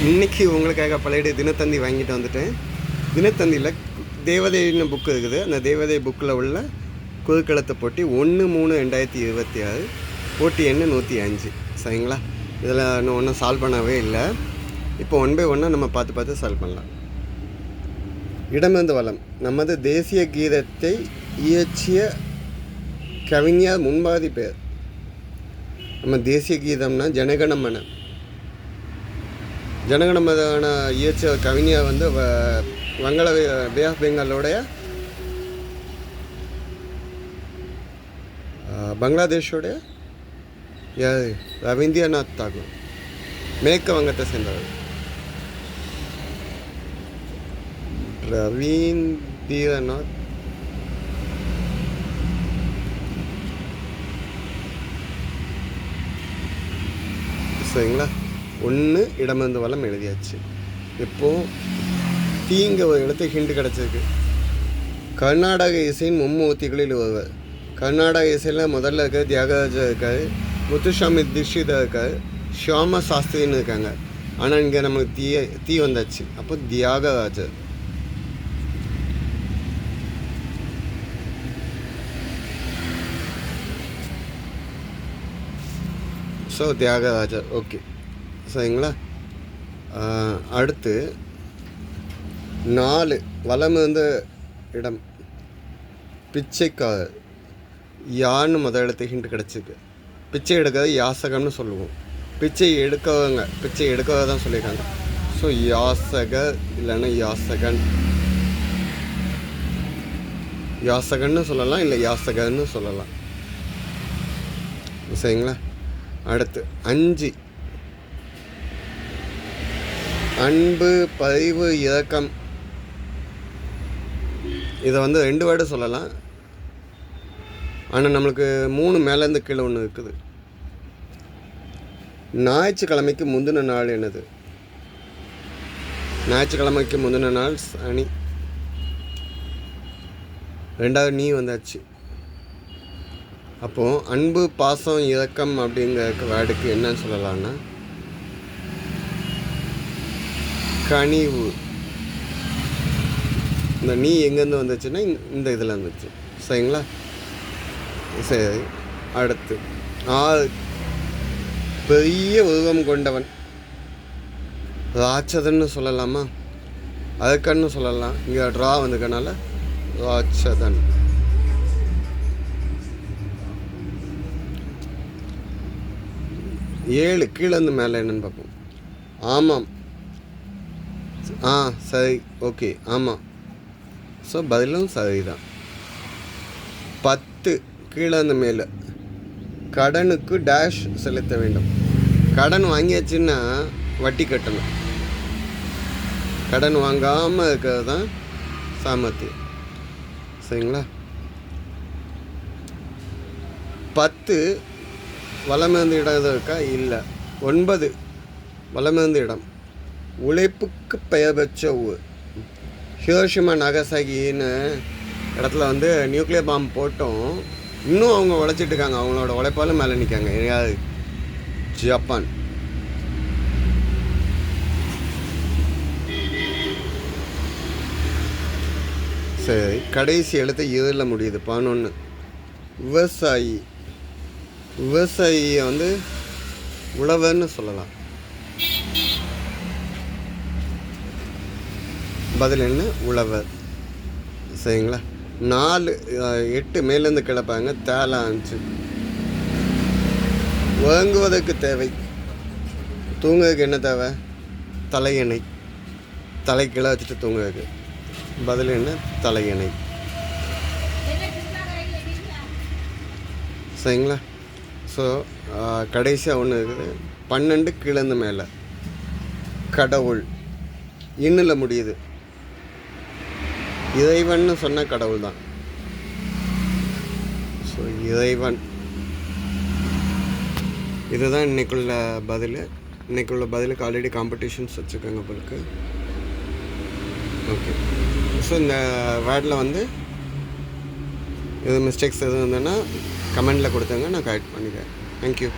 இன்றைக்கி உங்களுக்காக பழைய தினத்தந்தி வாங்கிட்டு வந்துட்டேன். தினத்தந்தியில் தேவதைன்னு புக்கு இருக்குது. அந்த தேவதை புக்கில் உள்ள குறுக்கெழுத்து போட்டி 1/3/2026 போட்டி எண் 105. சரிங்களா? இதில் இன்னும் ஒன்றும் சால்வ் பண்ணவே இல்லை. இப்போ 1 by 1 நம்ம பார்த்து சால்வ் பண்ணலாம். இடமிருந்து வளம். நமது தேசிய கீதத்தை இயற்றிய கவிஞர் முன்பாதி பேர். நம்ம தேசிய கீதம்னா ஜனகணமன. ஜனகணமன இயற்றிய கவிஞர் வந்து வங்காள பே ஆஃப் பெங்காலோடைய பங்களாதேஷோடைய ரவீந்திரநாத் தாகூர். மேற்கு வங்கத்தை சேர்ந்தவர் ரவீந்திரநாத். சரிங்களா? 1 இடமிருந்து வளம் எழுதியாச்சு. இப்போது தீங்க ஒரு இடத்து ஹிண்ட் கிடச்சிருக்கு. கர்நாடக இசையின் மும்மூர்த்திகளில் ஒருவர். கர்நாடக இசையில் முதல்ல இருக்கார் தியாகராஜர் இருக்கார், முத்துசாமி தீட்சிதர் இருக்கார், ஷியாம சாஸ்திரின்னு இருக்காங்க. ஆனால் இங்கே நமக்கு தீ வந்தாச்சு. அப்போ தியாகராஜர். ஸோ தியாகராஜர். ஓகே, சரிங்களா? அடுத்து 4 வலம் இருந்த இடம். பிச்சைக்காரர். யான்னு முதல் இடத்து ஹிண்ட் கிடச்சிருக்கு. பிச்சை எடுக்கிறது யாசகம்னு சொல்லுவோம். பிச்சை எடுக்கவங்க தான் சொல்லியிருக்காங்க. ஸோ யாசகர் இல்லைன்னா யாசகன்னு சொல்லலாம், இல்லை யாசகர்னு சொல்லலாம். சரிங்களா? அடுத்து 5 அன்பு, பரிவு, இரக்கம். இதை வந்து 2 வேர்டு சொல்லலாம். ஆனால் நம்மளுக்கு 3 மேலேருந்து கீழே ஒன்று இருக்குது. ஞாயிற்றுக்கிழமைக்கு முந்தின நாள் என்னது? ஞாயிற்றுக்கிழமைக்கு முந்தின நாள் சனி. 2வது நீ வந்தாச்சு. அப்போது அன்பு, பாசம், இரக்கம் அப்படிங்கிற வேர்டுக்கு என்னன்னு சொல்லலாம்னா கனிவு. இந்த நீ எங்கேருந்து வந்துச்சுன்னா இந்த இதில் வந்துச்சு. சரிங்களா? சரி. அடுத்து 6 பெரிய உருவம் கொண்டவன். ராட்சதன்னு சொல்லலாமா? அதுக்கன்னு சொல்லலாம். இங்கே ட்ரா வந்துக்கனால ராட்சதன். 7 கீழேருந்து மேலே என்னன்னு பார்ப்போம். ஆமாம். சரி, ஓகே, ஆமாம். ஸோ பதிலும் சரிதான். 10 கீழேருந்து மேலே. கடனுக்கு டேஷ் செலுத்த வேண்டும். கடன் வாங்கியாச்சுன்னா வட்டி கட்டணும். கடன் வாங்காமல் இருக்கிறது தான் சாமர்த்தியம். சரிங்களா? 10 வலமிருந்து இடம் இருக்கா? இல்லை. 9 வலமிருந்து இடம். உழைப்புக்கு பெயர் பெற்ற ஊர். ஹிரோஷிமா நாகசாகின்னு இடத்துல வந்து நியூக்ளியர் பாம்பு போட்டோம். இன்னும் அவங்க உழைச்சிட்டு இருக்காங்க. அவங்களோட உழைப்பாலும் மேலே நிற்காங்க. யார்? ஜப்பான். சரி, கடைசி எழுத்து இதில் முடியுது. 11 விவசாயி. விவசாயியை வந்து உழவர்னு சொல்லலாம். பதில் என்ன? உழவர். சரிங்களா? 8 மேலேருந்து கிடப்பாங்க. தேலை 5. உறங்குவதற்கு தேவை. தூங்குறதுக்கு என்ன தேவை? தலையணை. தலை கீழே வச்சுட்டு தூங்குறதுக்கு. பதில் என்ன? தலையணை. சரிங்களா? ஸோ கடைசியாக ஒன்று இருக்குது. 12 கீழேருந்து மேலே. கடவுள். இன்னில் முடியுது. இறைவன் சொன்ன கடவுள் தான். ஸோ இறைவன். இதுதான் இன்னைக்குள்ள பதில். இன்னைக்குள்ள பதிலுக்கு ஆல்ரெடி காம்படிஷன்ஸ் வச்சுருக்காங்க உங்களுக்கு. ஓகே. ஸோ இந்த வேர்டில் வந்து எது மிஸ்டேக்ஸ் எதுவும் இருந்ததுன்னா கமெண்டில் கொடுத்தாங்க, நான் கரெக்ட் பண்ணிக்கிறேன். தேங்க்யூ.